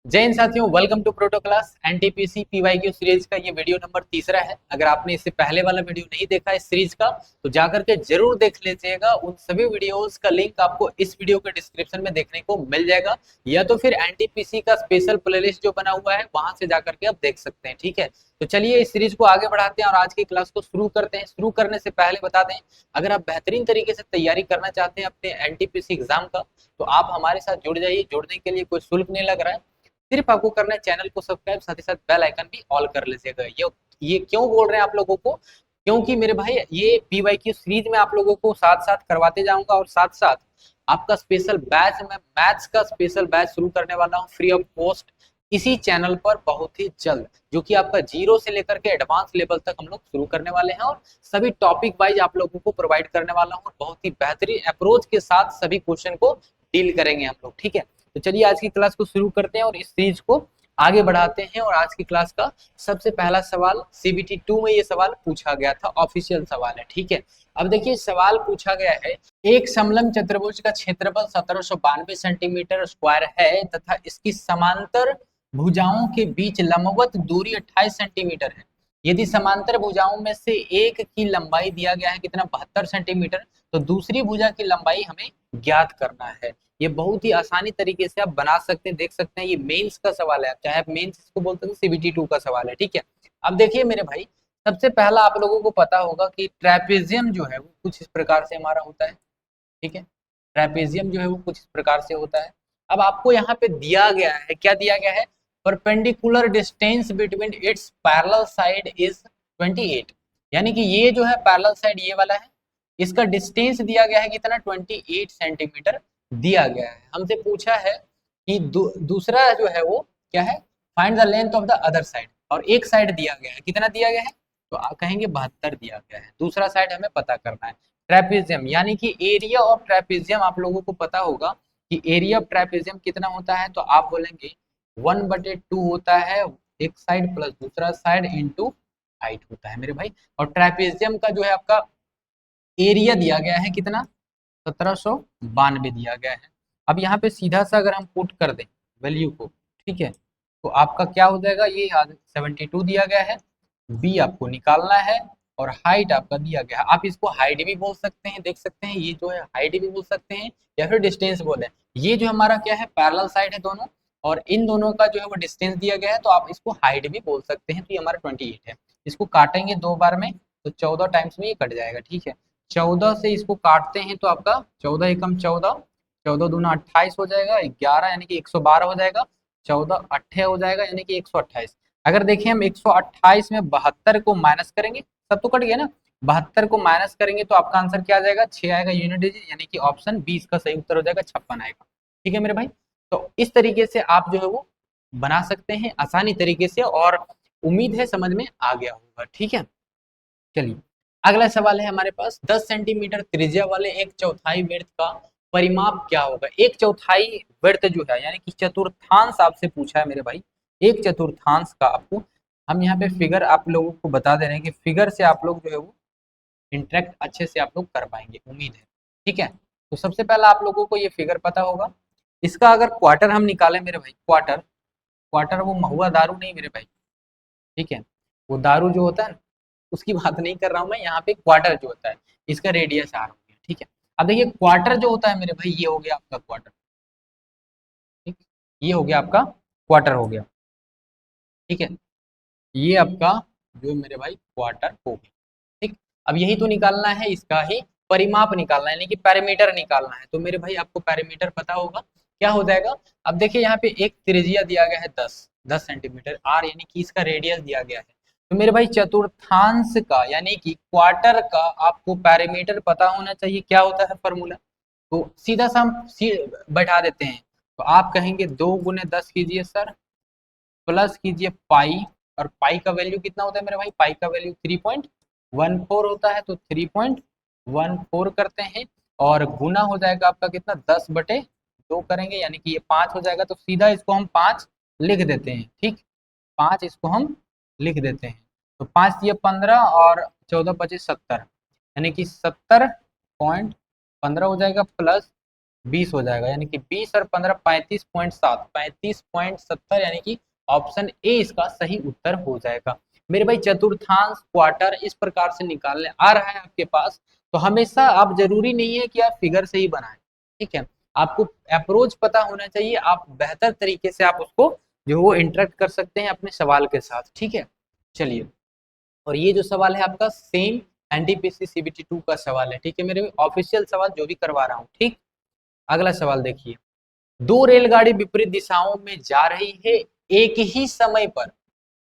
जय हिंद साथियों, welcome to proto class. NTPC PYQ series का ये वीडियो नंबर तीसरा है। अगर आपने इससे पहले वाला वीडियो नहीं देखा इस सीरीज का तो जाकर के जरूर देख लीजिएगा। उन सभी वीडियोस का लिंक आपको इस वीडियो के डिस्क्रिप्शन में देखने को मिल जाएगा, या तो फिर एनटीपीसी का स्पेशल प्लेलिस्ट जो बना हुआ है वहां से जाकर के आप देख सकते हैं। ठीक है, तो चलिए इस सीरीज को आगे बढ़ाते हैं और आज की क्लास को शुरू करते हैं। शुरू करने से पहले बता दें, अगर आप बेहतरीन तरीके से तैयारी करना चाहते हैं अपने एनटीपीसी एग्जाम का तो आप हमारे साथ जुड़ जाइए। जुड़ने के लिए कोई शुल्क नहीं लग रहा है, सिर्फ आपको करना है चैनल को सब्सक्राइब, साथ ही साथ बेल आइकन भी ऑल कर लीजिएगा। ये क्यों बोल रहे हैं आप लोगों को, क्योंकि मेरे भाई ये पीवाईक्यू सीरीज में आप लोगों को साथ साथ करवाते जाऊंगा और साथ साथ आपका स्पेशल बैच, मैं मैथ्स का स्पेशल बैच शुरू करने वाला हूँ फ्री ऑफ कॉस्ट इसी चैनल पर बहुत ही जल्द, जो कि आपका जीरो से लेकर के एडवांस लेवल तक हम लोग शुरू करने वाले हैं और सभी टॉपिक वाइज आप लोगों को प्रोवाइड करने वाला हूँ। बहुत ही बेहतरीन अप्रोच के साथ सभी क्वेश्चन को डील करेंगे हम लोग। ठीक है, तो चलिए आज की क्लास को शुरू करते हैं और इस सीरीज को आगे बढ़ाते हैं। और आज की क्लास का सबसे पहला सवाल सीबीटी 2 में ये सवाल पूछा गया था, ऑफिशियल सवाल है। ठीक है, अब देखिए सवाल पूछा गया है, एक समलंब चतुर्भुज का क्षेत्रफल 1792 सेंटीमीटर स्क्वायर है तथा इसकी समांतर भुजाओं के बीच लंबवत दूरी 28 सेंटीमीटर है। यदि समांतर भुजाओं में से एक की लंबाई दिया गया है कितना, 72 सेंटीमीटर, तो दूसरी भुजा की लंबाई हमें ज्ञात करना है। ये बहुत ही आसानी तरीके से आप बना सकते हैं, देख सकते हैं। ये मेंस का सवाल है, चाहे आप मेंस इसको बोलते हैं, सीबीटी 2 का सवाल है। ठीक है, अब देखिए मेरे भाई, सबसे पहला आप लोगों को पता होगा कि ट्रेपेजियम जो है वो कुछ इस प्रकार से हमारा होता है। ठीक है, ट्रेपेजियम जो है वो कुछ इस प्रकार से होता है। अब आपको यहाँ पे दिया गया है, क्या दिया गया है, perpendicular distance between its parallel side is 28, यानी कि ये जो है पैरेलल साइड ये वाला है, इसका डिस्टेंस दिया गया है कितना, 28 सेंटीमीटर दिया गया है। हमसे पूछा है कि दूसरा जो है वो क्या है, find the length of the other side, और एक साइड दिया गया है, कितना दिया गया है, तो आप कहेंगे 72 दिया गया है। दूसरा साइड हमें पता करना है। ट्रेपेजियम यानी कि एरिया ऑफ ट्रेपेजियम आप लोगों को पता होगा कि एरिया ऑफ ट्रेपेजियम कितना होता है, तो आप बोलेंगे 1/2 होता है एक साइड प्लस दूसरा साइड इंटू हाइट होता है मेरे भाई। और ट्रेपेजियम का जो है आपका एरिया दिया गया है कितना, 1792 दिया गया है। अब यहाँ पे सीधा सा अगर हम पुट कर दें वैल्यू को, ठीक है, तो आपका क्या हो जाएगा, ये 72 दिया गया है, बी आपको निकालना है और हाइट आपका दिया गया है। आप इसको हाइट भी बोल सकते हैं, देख सकते हैं, ये जो है हाइट भी बोल सकते हैं या फिर डिस्टेंस बोले। ये जो हमारा क्या है, पैरेलल साइड है दोनों, और इन दोनों का जो है वो डिस्टेंस दिया गया है, तो आप इसको हाइट भी बोल सकते हैं। तो ये हमारा 28 है। इसको काटेंगे दो बार में तो 14 टाइम्स में ये कट जाएगा। ठीक है, 14 से इसको काटते हैं तो आपका 14 एकम 14, 14 दूना 28 हो जाएगा, 11 यानी कि 112 हो जाएगा, 14 अट्ठे हो जाएगा यानी कि 128। अगर देखें हम 128 में 72 को माइनस करेंगे, सब तो कट गया ना, 72 को माइनस करेंगे तो आपका आंसर क्या आ जाएगा, 6 आएगा यूनिट डिजिट, यानी कि ऑप्शन 20 का सही उत्तर हो जाएगा, 56 आएगा। ठीक है मेरे भाई, तो इस तरीके से आप जो है वो बना सकते हैं आसानी तरीके से, और उम्मीद है समझ में आ गया होगा। ठीक है, चलिए अगला सवाल है हमारे पास, 10 सेंटीमीटर त्रिज्या वाले एक चौथाई वृत्त का परिमाप क्या होगा। एक चौथाई वृत्त जो है यानी कि चतुर्थांश आपसे पूछा है मेरे भाई, एक चतुर्थांश का आपको हम यहाँ पे फिगर आप लोगों को बता दे रहे हैं कि फिगर से आप लोग जो है वो इंटरेक्ट अच्छे से आप लोग कर पाएंगे, उम्मीद है। ठीक है, तो सबसे पहला आप लोगों को ये फिगर पता होगा। इसका अगर क्वार्टर हम निकालें मेरे भाई, क्वार्टर, क्वार्टर वो महुआ दारू नहीं मेरे भाई। ठीक है, वो दारू जो होता है ना, उसकी बात नहीं कर रहा हूँ मैं, यहाँ पे क्वार्टर जो होता है इसका रेडियस आर हो गया। ठीक है, अब देखिए क्वार्टर जो होता है मेरे भाई, ये हो गया आपका क्वार्टर। ठीक, ये हो गया आपका क्वार्टर हो गया। ठीक है, ये आपका जो मेरे भाई क्वार्टर हो गया। ठीक, अब यही तो निकालना है, इसका ही परिमाप निकालना है, यानी कि पैरामीटर निकालना है। तो मेरे भाई आपको पैरामीटर पता होगा क्या हो जाएगा। अब देखिए यहाँ पे एक त्रिज्या दिया गया है 10 सेंटीमीटर आर, यानी कि इसका रेडियस दिया गया है। तो मेरे भाई चतुर्थांश का यानी कि क्वार्टर का आपको पैरामीटर पता होना चाहिए, क्या होता है फॉर्मूला। तो सीधा सा हम बैठा देते हैं, तो आप कहेंगे 2 × 10 कीजिए सर, प्लस कीजिए पाई, और पाई का वैल्यू कितना होता है मेरे भाई, पाई का वैल्यू 3.14 होता है, तो 3.14 करते हैं, और गुना हो जाएगा आपका कितना, 10/2 करेंगे, यानी कि ये 5 हो जाएगा। तो सीधा इसको हम 5 लिख देते हैं। ठीक, 5 इसको हम लिख देते हैं, तो 5 दिए 15 और 14 × 5 = 70, यानी कि 70.15 हो जाएगा, प्लस 20 हो जाएगा, यानी कि 20 और 15 35.7, 35.70, यानी कि ऑप्शन ए इसका सही उत्तर हो जाएगा। मेरे भाई चतुर्थांश क्वार्टर इस प्रकार से निकालने आ रहा है आपके पास, तो हमेशा आप जरूरी नहीं है कि आप फिगर से ही बनाएं, ठीक है, आपको अप्रोच पता होना चाहिए, आप बेहतर तरीके से आप उसको जो वो इंटरेक्ट कर सकते हैं अपने सवाल के साथ, ठीक है। चलिए, और ये जो सवाल है आपका सेम एनटीपीसी सीबीटी 2 का सवाल है, ठीक है मेरे ऑफिशियल सवाल जो भी करवा रहा हूँ, ठीक। अगला सवाल देखिए, दो रेलगाड़ी विपरीत दिशाओं में जा रही है, एक ही समय पर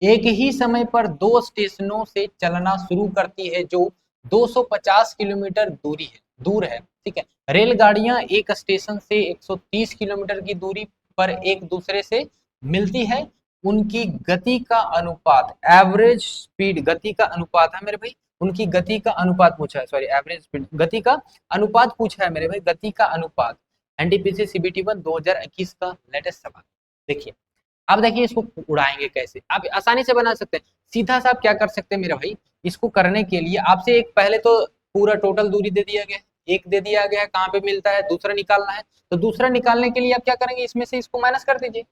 एक ही समय पर दो स्टेशनों से चलना शुरू करती है जो 250 किलोमीटर दूर है, ठीक है। रेलगाड़ियां एक स्टेशन से 130 किलोमीटर की दूरी पर एक दूसरे से मिलती है, उनकी गति का अनुपात, एवरेज स्पीड, गति का अनुपात है मेरे भाई, उनकी गति का अनुपात पूछा है, सॉरी एवरेज स्पीड, गति का अनुपात पूछा है मेरे भाई, गति का अनुपात। एनटीपीसी सीबीटी 1 2021 का लेटेस्ट सवाल। देखिए, अब देखिए इसको उड़ाएंगे कैसे, आप आसानी से बना सकते हैं, सीधा सा आप क्या कर सकते हैं मेरा भाई, इसको करने के लिए आपसे एक पहले तो पूरा टोटल दूरी दे दिया गया है, एक दे दिया गया है कहाँ पे मिलता है, दूसरा निकालना है, तो दूसरा निकालने के लिए आप क्या करेंगे, इसमें से इसको माइनस कर दीजिए,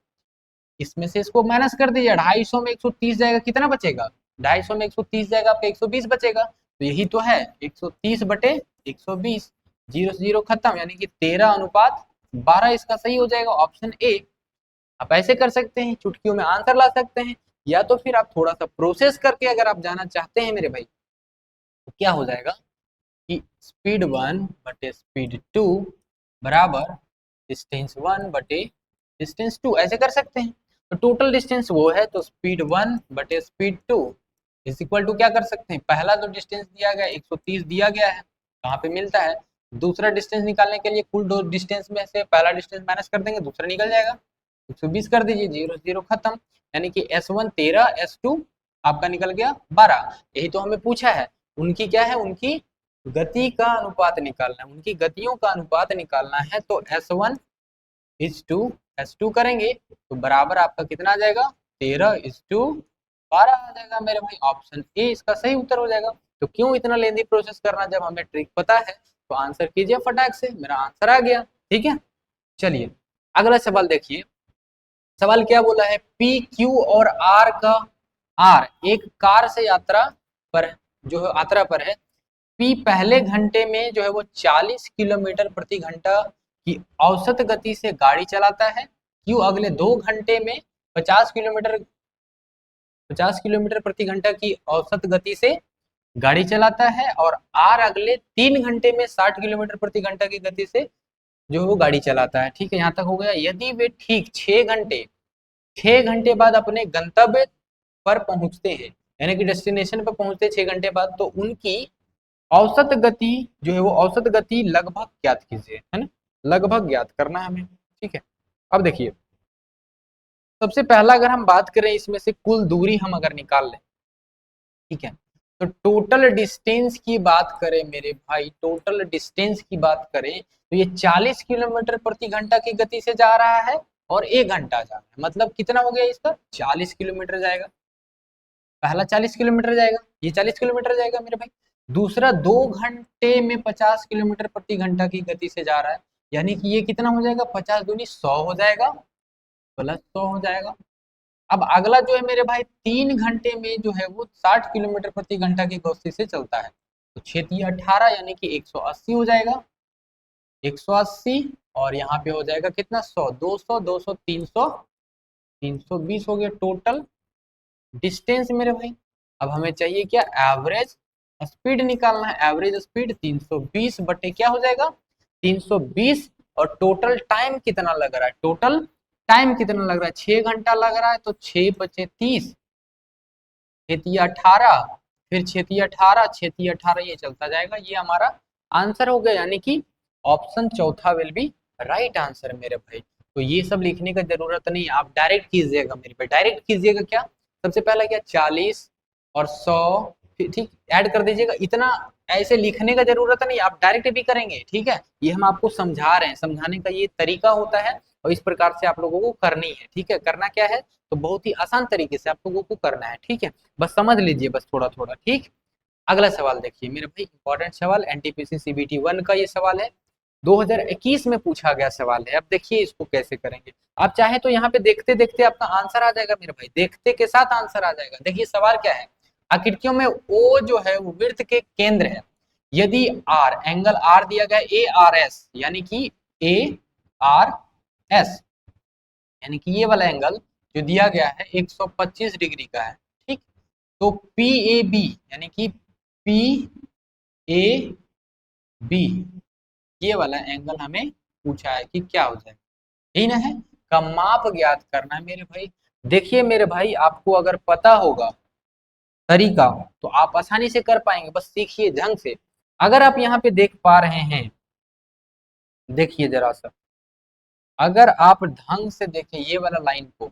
इसमें से इसको माइनस कर दीजिए, 250 में 130 जाएगा, कितना बचेगा, 250 में 130 जाएगा आपका 120 बचेगा, तो यही तो है 130 बटे 120, जीरो से जीरो खत्म, यानी कि 13:12 इसका सही हो जाएगा, ऑप्शन ए। आप ऐसे कर सकते हैं, चुटकियों में आंसर ला सकते हैं, या तो फिर आप थोड़ा सा प्रोसेस करके अगर आप जाना चाहते हैं मेरे भाई, तो क्या हो जाएगा कि स्पीड 1 बटे स्पीड 2 बराबर डिस्टेंस 1 बटे डिस्टेंस 2, ऐसे कर सकते हैं। तो टोटल डिस्टेंस वो है, तो स्पीड 1 बटे स्पीड 2 इज इक्वल टू क्या कर सकते हैं, पहला जो डिस्टेंस दिया गया 130 दिया गया है, कहाँ पे मिलता है, दूसरा डिस्टेंस निकालने के लिए कुल दो डिस्टेंस में से पहला डिस्टेंस माइनस कर देंगे, दूसरा निकल जाएगा, 120 कर दीजिए, जीरो जीरो खत्म, यानी कि S1 13, S2 आपका निकल गया 12। यही तो हमें पूछा है, उनकी क्या है, उनकी गति का अनुपात निकालना है, उनकी गतियों का अनुपात निकालना है, तो S1 इज टू S2 करेंगे तो बराबर आपका कितना आ जाएगा, 13:12 आ जाएगा मेरे भाई, ऑप्शन ए इसका सही उत्तर हो जाएगा। तो क्यों इतना लेंदी प्रोसेस करना, जब हमें ट्रिक पता है, तो आंसर कीजिए फटाक से, मेरा आंसर आ गया, ठीक है। चलिए, अगला सवाल देखिए, सवाल क्या बोला है, पी क्यू और आर का, आर एक कार से यात्रा पर जो है यात्रा पर है, पी पहले घंटे में जो है वो 40 किलोमीटर प्रति घंटा की औसत गति से गाड़ी चलाता है, क्यू अगले 2 घंटे में 50 किलोमीटर प्रति घंटा की औसत गति से गाड़ी चलाता है, और आर अगले 3 घंटे में 60 किलोमीटर प्रति घंटा की गति से जो है वो गाड़ी चलाता है, ठीक है, यहाँ तक हो गया। यदि वे ठीक 6 घंटे बाद अपने गंतव्य पर पहुंचते हैं, यानी कि डेस्टिनेशन पर पहुंचते 6 घंटे बाद, तो उनकी औसत गति जो है वो औसत गति लगभग ज्ञात कीजिए, है ना, लगभग ज्ञात करना है हमें, ठीक है। अब देखिए, सबसे पहला अगर हम बात करें इसमें से कुल दूरी हम अगर निकाल लें, ठीक है, तो टोटल डिस्टेंस की बात करें मेरे भाई, टोटल डिस्टेंस की बात करें तो ये 40 किलोमीटर प्रति घंटा की गति से जा रहा है, और 1 घंटा जा रहा है, मतलब कितना हो गया इसका, 40 किलोमीटर जाएगा, पहला 40 किलोमीटर जाएगा, ये 40 किलोमीटर जाएगा मेरे भाई, दूसरा 2 घंटे में 50 किलोमीटर प्रति घंटा की गति से जा रहा है, यानी कि ये कितना हो जाएगा, 50 दूनी 100 हो जाएगा, प्लस 100 हो जाएगा। अब अगला जो है मेरे भाई, 3 घंटे में जो है वो 60 किलोमीटर प्रति घंटा की गति से चलता है, तो 6×18 यानी कि 180 हो जाएगा, 180, और यहाँ पे हो जाएगा कितना, 100, 200, 200, 300, 320 हो गया टोटल डिस्टेंस मेरे भाई। अब हमें चाहिए क्या, एवरेज स्पीड निकालना है, एवरेज स्पीड 320 बटे क्या हो जाएगा, 320, और टोटल टाइम कितना लग रहा है, टोटल टाइम कितना लग रहा है, 6 घंटा लग रहा है, तो 6 बचे 30, 6×18, फिर 6×18, 6×18, ये चलता जाएगा, ये हमारा आंसर हो गया, यानी कि ऑप्शन चौथा विल बी राइट आंसर मेरे भाई। तो ये सब लिखने का जरूरत नहीं, आप डायरेक्ट कीजिएगा मेरे भाई, डायरेक्ट कीजिएगा, क्या सबसे पहला क्या, 40 और 100, ठीक ऐड कर दीजिएगा, इतना ऐसे लिखने का जरूरत नहीं, आप डायरेक्ट भी करेंगे, ठीक है, ये हम आपको समझा रहे हैं, समझाने का ये तरीका होता है, और इस प्रकार से आप लोगों को करनी है, ठीक है, करना क्या है, तो बहुत ही आसान तरीके से आप लोगों को करना है, ठीक है, बस समझ लीजिए बस थोड़ा थोड़ा, ठीक। अगला सवाल देखिए मेरे भाई, इंपॉर्टेंट सवाल, एनटीपीसी सीबीटी 1 का ये सवाल है, 2021 में पूछा गया सवाल है। अब देखिए इसको कैसे करेंगे। आप चाहे तो यहाँ पे देखते देखते आपका आंसर आ जाएगा मेरे भाई, देखते के साथ आंसर आ जाएगा। देखिए सवाल क्या है, आकृतियों में ओ जो है वो वृत्त के केंद्र है। यदि आर, एंगल आर दिया गया ए आर एस, यानी कि ए आर एस, यानी कि ये वाला एंगल जो दिया गया है 125 डिग्री का है, ठीक। तो पी ए बी, यानी कि पी ए बी, ये वाला एंगल हमें पूछा है कि क्या हो जाएगा, यही ना है, का माप ज्ञात करना है मेरे भाई। देखिए मेरे भाई, आपको अगर पता होगा तरीका तो आप आसानी से कर पाएंगे, बस सीखिए ढंग से। अगर आप यहाँ पे देख पा रहे हैं, देखिए जरा सा, अगर आप ढंग से देखें ये वाला लाइन को,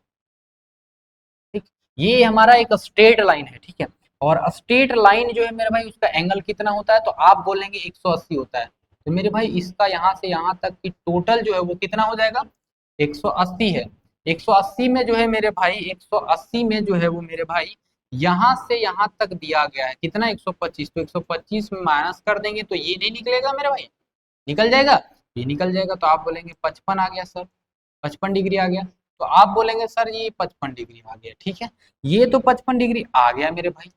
ठीक, ये हमारा एक स्ट्रेट लाइन है, ठीक है। और स्ट्रेट लाइन जो है मेरे भाई, उसका एंगल कितना होता है, तो आप बोलेंगे 180 होता है। तो मेरे भाई इसका यहाँ से यहाँ तक की टोटल जो है वो कितना हो जाएगा, 180 है। 180 में जो है मेरे भाई, 180 में जो है वो मेरे भाई यहाँ से यहाँ तक दिया गया है कितना, 125। तो 125 में माइनस कर देंगे तो ये नहीं निकलेगा मेरे भाई, निकल जाएगा, ये निकल जाएगा। तो आप बोलेंगे 55 आ गया सर, 55 डिग्री आ गया। तो आप बोलेंगे सर ये 55 डिग्री आ गया, ठीक है, ये तो 55 डिग्री आ गया मेरे भाई।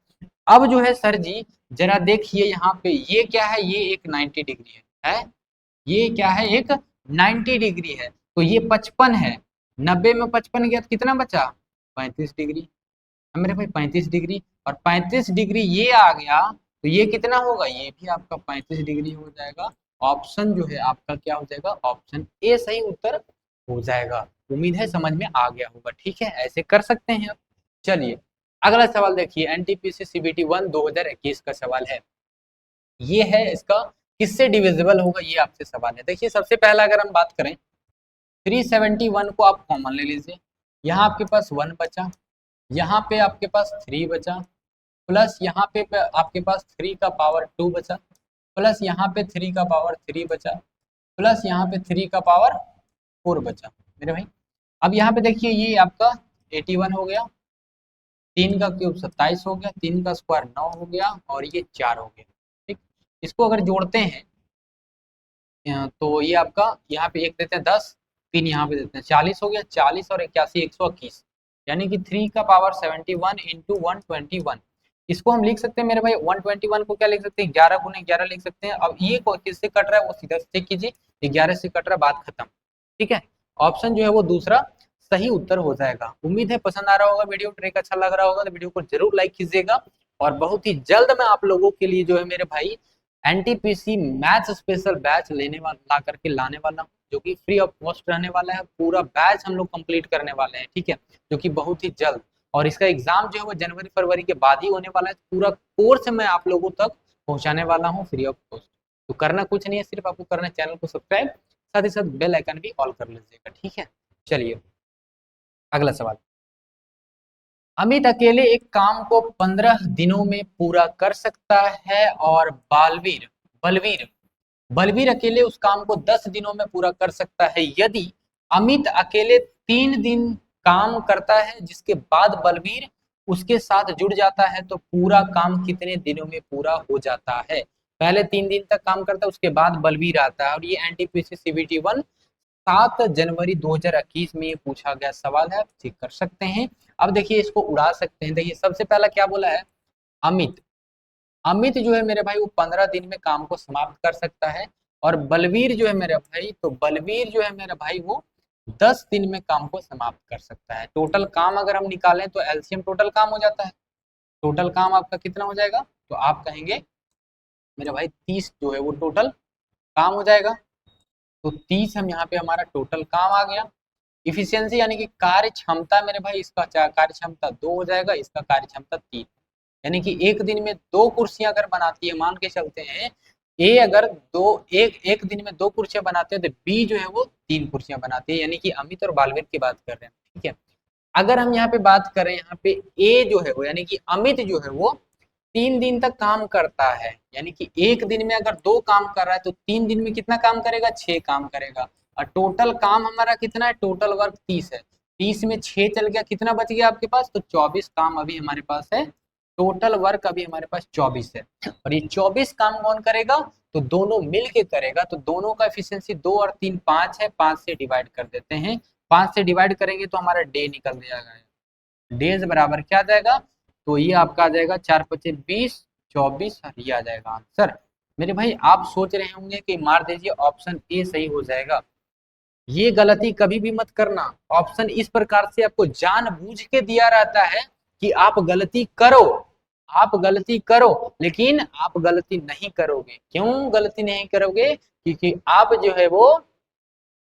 अब जो है सर जी जरा देखिए यहाँ पे, ये क्या है, ये एक 90 डिग्री है, ये क्या है, एक 90 डिग्री है। तो ये 55 है, 90 में 55 गया तो कितना बचा, 35 डिग्री है मेरे भाई, 35 डिग्री। और 35 डिग्री ये आ गया तो ये कितना होगा, ये भी आपका 35 डिग्री हो जाएगा। ऑप्शन जो है आपका क्या हो जाएगा, ऑप्शन ए सही उत्तर हो जाएगा। उम्मीद है समझ में आ गया होगा, ठीक है, ऐसे कर सकते हैं आप। चलिए अगला सवाल देखिए, एनटीपीसी सीबीटी 1 2021 का सवाल है। ये है इसका किससे डिविजिबल होगा, ये आपसे सवाल है। देखिए सबसे पहला अगर हम बात करें, 371 को आप कॉमन ले लीजिए, यहाँ आपके पास 1 बचा, यहाँ पे आपके पास 3 बचा, प्लस यहाँ पे आपके पास 3 का पावर 2 बचा, प्लस यहाँ पे 3 का पावर 3 बचा, प्लस यहाँ पे 3 का पावर 4 बचा मेरे भाई। अब यहाँ पे देखिए ये आपका 81 हो गया, 3 का क्यूब 27 हो गया, 3 का स्क्वायर 9 हो गया, और ये 4 हो गया, ठीक। इसको अगर जोड़ते हैं तो ये आपका यहाँ पे एक देते हैं 10, 3 यहाँ पे देते हैं 40 हो गया, 40 और 81 121, यानी कि 3 का पावर 71 इंटू 121। इसको हम लिख सकते हैं मेरे भाई, 121 को क्या लिख सकते हैं, 11 गुने 11 लिख सकते हैं। अब ये किससे कट रहा है वो सीधा चेक कीजिए, 11 से कट रहा है, बात खत्म, ठीक है। ऑप्शन जो है वो दूसरा सही उत्तर हो जाएगा। उम्मीद है पसंद आ रहा होगा वीडियो, ट्रिक अच्छा लग रहा होगा तो वीडियो को जरूर लाइक कीजिएगा। और बहुत ही जल्द मैं आप लोगों के लिए जो है मेरे भाई एनटीपीसी मैथ्स स्पेशल बैच ला करके लाने वाला हूँ, जो कि फ्री ऑफ कॉस्ट रहने वाला है। पूरा बैच हम लोग कंप्लीट करने वाले हैं, ठीक है, जो कि बहुत ही जल्द। और इसका एग्जाम जो है वो जनवरी फरवरी के बाद ही होने वाला है। पूरा कोर्स मैं आप लोगों तक पहुंचाने वाला हूँ फ्री ऑफ कॉस्ट। तो करना कुछ नहीं है, सिर्फ आपको करना है चैनल को सब्सक्राइब, साथ ही साथ बेल आइकन भी ऑल कर लीजिएगा, ठीक है। चलिए अगला सवाल, अमित अकेले एक काम को 15 दिनों में पूरा कर सकता है और बलवीर बलवीर अकेले उस काम को 10 दिनों में पूरा कर सकता है। यदि अमित अकेले 3 दिन काम करता है जिसके बाद बलवीर उसके साथ जुड़ जाता है तो पूरा काम कितने दिनों में पूरा हो जाता है। पहले 3 दिन तक काम करता है, उसके बाद बलवीर आता है। और ये एनटीपीसी सीबीटी 1 7 जनवरी 2021 में ये पूछा गया सवाल है, चेक कर सकते हैं। अब देखिए इसको उड़ा सकते हैं। देखिए सबसे पहला क्या बोला है, अमित अमित जो है मेरे भाई वो 15 दिन में काम को समाप्त कर सकता है। और बलवीर जो है मेरे भाई, तो बलवीर जो है मेरे भाई वो 10 दिन में काम को समाप्त कर सकता है। टोटल काम अगर हम निकालें तो एलसीएम टोटल काम हो जाता है। टोटल काम आपका कितना हो जाएगा, तो आप कहेंगे मेरे भाई 30 जो है वो टोटल काम हो जाएगा। तो 30 हम यहाँ पे हमारा टोटल काम आ गया। इफिशियंसी यानी कि कार्य क्षमता मेरे भाई, इसका कार्य क्षमता 2 हो जाएगा, इसका कार्य क्षमता 3, यानी कि एक दिन में 2 कुर्सियां अगर बनाती है, मान के चलते हैं ए अगर एक दिन में 2 कुर्सियां बनाते हैं तो बी जो है वो 3 कुर्सियां बनाती है, यानी कि अमित और बालवीर की बात कर रहे हैं, ठीक है। अगर हम यहाँ पे बात करें, यहाँ पे ए जो है वो यानी कि अमित जो है वो 3 दिन तक काम करता है, यानी कि एक दिन में अगर 2 काम कर रहा है तो 3 दिन में कितना काम करेगा, 6 काम करेगा। और टोटल काम हमारा कितना है, टोटल वर्क 30 है, 30 में 6 चल गया, कितना बच गया आपके पास, तो 24 काम अभी हमारे पास है टोटल वर्क अभी हमारे पास 24 है, और ये 24 काम कौन करेगा, तो दोनों मिल के करेगा। तो दोनों का एफिशिएंसी 2 और 3 5 है, 5 से डिवाइड कर देते हैं। 5 से डिवाइड करेंगे तो हमारा डे निकल जाएगा, डेज बराबर क्या आ जाएगा, तो ये आपका आ जाएगा 4 पचे 20, 24, ये आ जाएगा आंसर। मेरे भाई आप सोच रहे होंगे कि मार दीजिए ऑप्शन ए सही हो जाएगा, ये गलती कभी भी मत करना। ऑप्शन इस प्रकार से आपको जानबूझ के दिया रहता है कि आप गलती करो, आप गलती करो, लेकिन आप गलती नहीं करोगे। क्यों गलती नहीं करोगे, क्योंकि आप जो है वो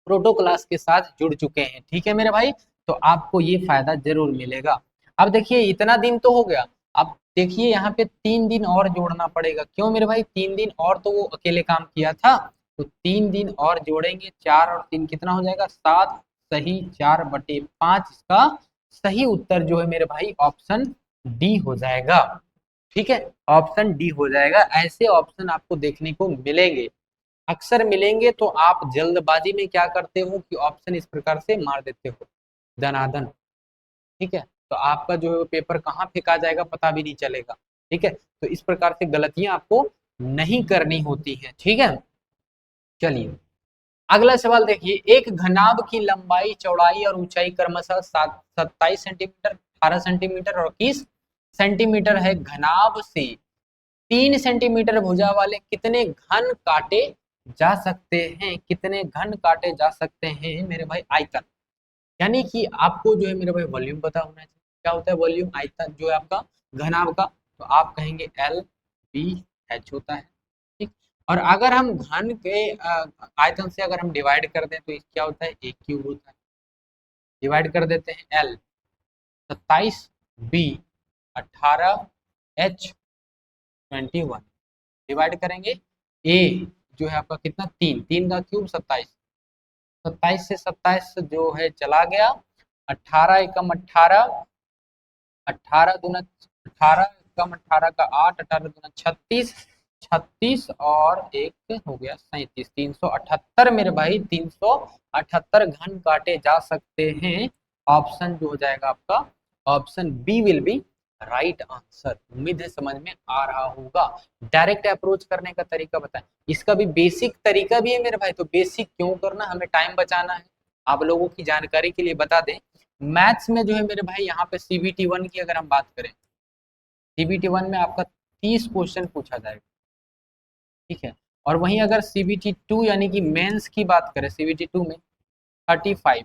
प्रोटो क्लास के साथ जुड़ चुके हैं। ठीक है मेरे भाई, तो आपको ये फायदा जरूर मिलेगा। अब देखिए इतना दिन तो हो गया, अब देखिए यहाँ पे 3 दिन और जोड़ना पड़ेगा। क्यों मेरे भाई, 3 दिन और तो वो अकेले काम किया था, तो 3 दिन और जोड़ेंगे, 4 और 3 कितना हो जाएगा 7, सही 4/5। इसका सही उत्तर जो है मेरे भाई ऑप्शन डी हो जाएगा। ठीक है, ऑप्शन डी हो जाएगा। ऐसे ऑप्शन आपको देखने को मिलेंगे, अक्सर मिलेंगे। तो आप जल्दबाजी में क्या करते हो कि ऑप्शन इस प्रकार से मार देते हो धनाधन। ठीक है, तो आपका जो है पेपर कहाँ फेंका जाएगा पता भी नहीं चलेगा। ठीक है, तो इस प्रकार से गलतियां आपको नहीं करनी होती हैं। ठीक है, चलिए अगला सवाल देखिए, एक घनाभ की लंबाई चौड़ाई और ऊंचाई क्रमशः 27 सेंटीमीटर, 18 सेंटीमीटर और 21 सेंटीमीटर है। घनाभ से 3 सेंटीमीटर भुजा वाले कितने घन काटे जा सकते हैं, कितने घन काटे जा सकते हैं मेरे भाई आयतन। यानी कि आपको जो है मेरे भाई वॉल्यूम पता होना चाहिए। क्या होता है वॉल्यूम, आयतन जो है आपका घनाभ का, तो आप कहेंगे LBH होता है। ठीक, और अगर हम घन के आयतन से अगर हम डिवाइड कर दें तो क्या होता है A³ होता है। डिवाइड कर देते हैं L 27, B 18, H 21, डिवाइड करेंगे A जो है आपका कितना 3, 3 का क्यूब 27, 27 से 27 जो है चला गया, 18 एकम 18, 18 दूना 18 एकम 18 का 8, 18 दूना 36, 36 और एक हो गया 37, 378 मेरे भाई 378 घन काटे जा सकते हैं। ऑप्शन जो हो जाएगा आपका option B will be right answer. उम्मीद है समझ में आ रहा होगा। डायरेक्ट अप्रोच करने का तरीका बताएं, इसका भी बेसिक तरीका भी है मेरे भाई। तो बेसिक क्यों करना, हमें टाइम बचाना है। आप लोगों की जानकारी के लिए बता दें, मैथ्स में जो है मेरे भाई यहाँ पे CBT 1 की अगर हम बात करें, CBT 1 में आपका 30 क्वेश्चन पूछा जाएगा। ठीक है, और वहीं अगर CBT 2 यानी कि मेंस की बात करें, CBT 2 में 35।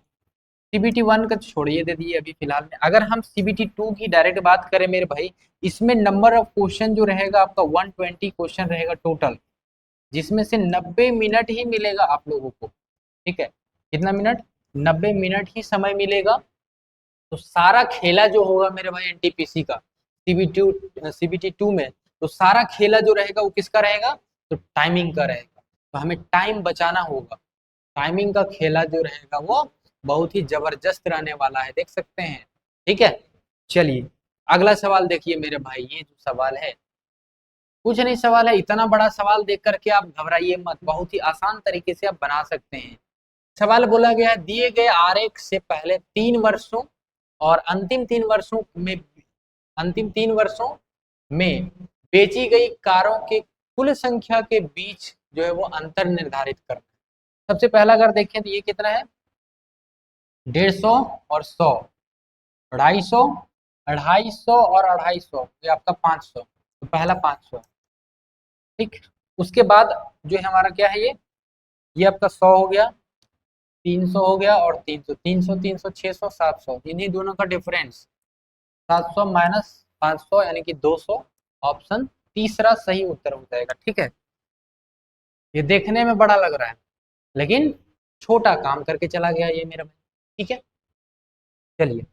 CBT 1 का छोड़िए दे दिए अभी फिलहाल में। अगर हम CBT 2 की डायरेक्ट बात करें मेरे भाई, इसमें नंबर ऑफ क्वेश्चन जो रहेगा आपका 120 क्वेश्चन रहेगा टोटल, जिसमें से 90 मिनट ही मिलेगा आप लोगों को। ठीक है, कितना मिनट, 90 मिनट ही समय मिलेगा। तो सारा खेला जो होगा मेरे भाई NTPC का CBT 2 में, तो सारा खेला जो रहेगा वो किसका रहेगा, तो टाइमिंग का रहेगा। तो हमें टाइम बचाना होगा, टाइमिंग का खेला जो रहेगा वो बहुत ही जबरदस्त रहने वाला है, देख सकते हैं। ठीक है, चलिए अगला सवाल देखिए मेरे भाई। ये जो सवाल है कुछ नहीं सवाल है, इतना बड़ा सवाल देख करके आप घबराइए मत, बहुत ही आसान तरीके से आप बना सकते हैं। सवाल बोला गया है, दिए गए आरेख से पहले 3 वर्षों और अंतिम 3 वर्षों में बेची गई कारों के कुल संख्या के बीच जो है वो अंतर निर्धारित करना। सबसे पहला अगर देखें तो ये कितना है 150 और 100, 250, 250 और 250, ये आपका 500। तो पहला 500। ठीक, उसके बाद जो है हमारा क्या है ये आपका 100 हो गया, 300 हो गया और 300, 300, 300, 600, 700, इन्हीं दोनों का डिफरेंस 700 माइनस 500 यानी कि 200। ऑप्शन तीसरा सही उत्तर हो जाएगा। ठीक है, ये देखने में बड़ा लग रहा है लेकिन छोटा काम करके चला गया ये मेरा भाई। ठीक है, चलिए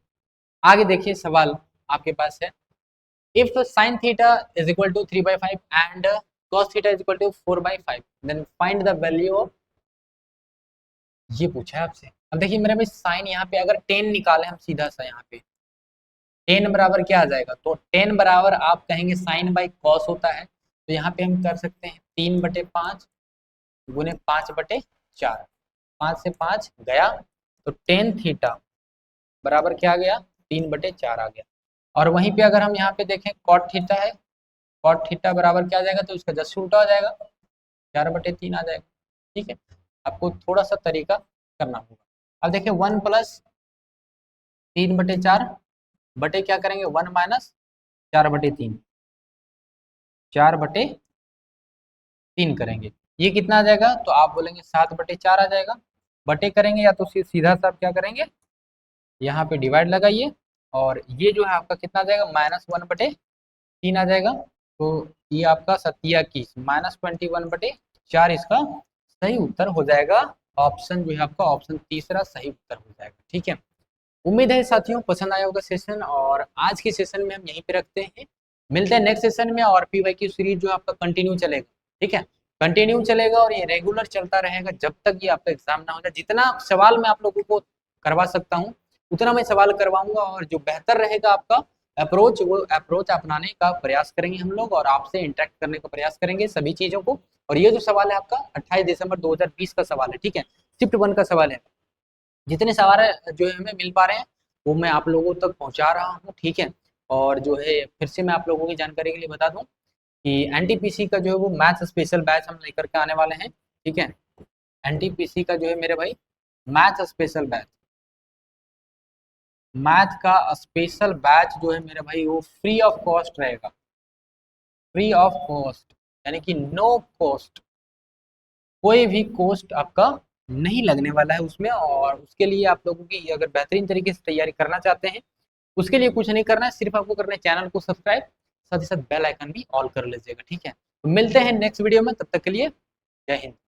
आगे देखिए सवाल आपके पास है, if sin theta is equal to 3/5 and cos theta is equal to 4/5 then find the value of, ये पूछा है आपसे। अब देखिए मेरे भाई साइन यहाँ पे अगर 10 निकाले हम सीधा सा, यहाँ पे 10 बराबर क्या आ जाएगा, तो 10 बराबर आप कहेंगे साइन बाई कॉस होता है। तो यहाँ पे हम कर सकते हैं 3/5 गुने 5/4, 5 से 5 गया, तो 10 थीटा बराबर क्या आ गया 3/4 आ गया। और वहीं पे अगर हम यहाँ पे देखें कॉट थीटा है, कॉट थीटा बराबर क्या आ जाएगा, तो इसका जस्ट उल्टा हो जाएगा, 4/3 आ जाएगा। ठीक है, आपको थोड़ा सा तरीका करना होगा। अब देखिए 1+3/4 बटे क्या करेंगे, 1 - 4/3, 4/3 करेंगे, ये कितना आ जाएगा, तो आप बोलेंगे 7/4 आ जाएगा। बटे करेंगे या तो सीधा सा आप क्या करेंगे, यहाँ पे डिवाइड लगाइए, और ये जो है आपका कितना आ जाएगा, -1/3 आ जाएगा। तो ये आपका 7 -21/4 इसका सही उत्तर हो जाएगा। ऑप्शन जो है आपका ऑप्शन तीसरा सही उत्तर हो जाएगा। ठीक है, उम्मीद है साथियों पसंद आया होगा सेशन, और आज के सेशन में हम यहीं पे रखते हैं। मिलते हैं नेक्स्ट सेशन में, और PYQ सीरीज जो आपका कंटिन्यू चलेगा। ठीक है, कंटिन्यू चलेगा और ये रेगुलर चलता रहेगा जब तक ये आपका एग्जाम ना हो जाए। जितना सवाल मैं आप लोगों को करवा सकता हूँ उतना मैं सवाल करवाऊंगा, और जो बेहतर रहेगा आपका अप्रोच, वो अप्रोच अपनाने का प्रयास करेंगे हम लोग, और आपसे इंटरेक्ट करने का प्रयास करेंगे सभी चीजों को। और ये जो सवाल है आपका 28 दिसंबर 2020 का सवाल है। ठीक है, शिफ्ट 1 का सवाल है। जितने सवाल जो है हमें मिल पा रहे हैं वो मैं आप लोगों तक पहुंचा रहा हूं। ठीक है, और जो है फिर से मैं आप लोगों की जानकारी के लिए बता दूं कि NTPC का जो है वो मैथ्स स्पेशल बैच हम लेकर के आने वाले हैं। ठीक है, NTPC का जो है मेरे भाई मैथ स्पेशल बैच, मैथ का स्पेशल बैच जो है मेरे भाई वो फ्री ऑफ कॉस्ट रहेगा, फ्री ऑफ कॉस्ट, यानी कि नो कॉस्ट, कोई भी कॉस्ट आपका नहीं लगने वाला है उसमें। और उसके लिए आप लोगों की अगर बेहतरीन तरीके से तैयारी करना चाहते हैं, उसके लिए कुछ नहीं करना है, सिर्फ आपको करना है चैनल को सब्सक्राइब, साथ ही साथ बेल आइकन भी ऑल कर लीजिएगा। ठीक है, तो मिलते हैं नेक्स्ट वीडियो में, तब तक के लिए जय हिंद।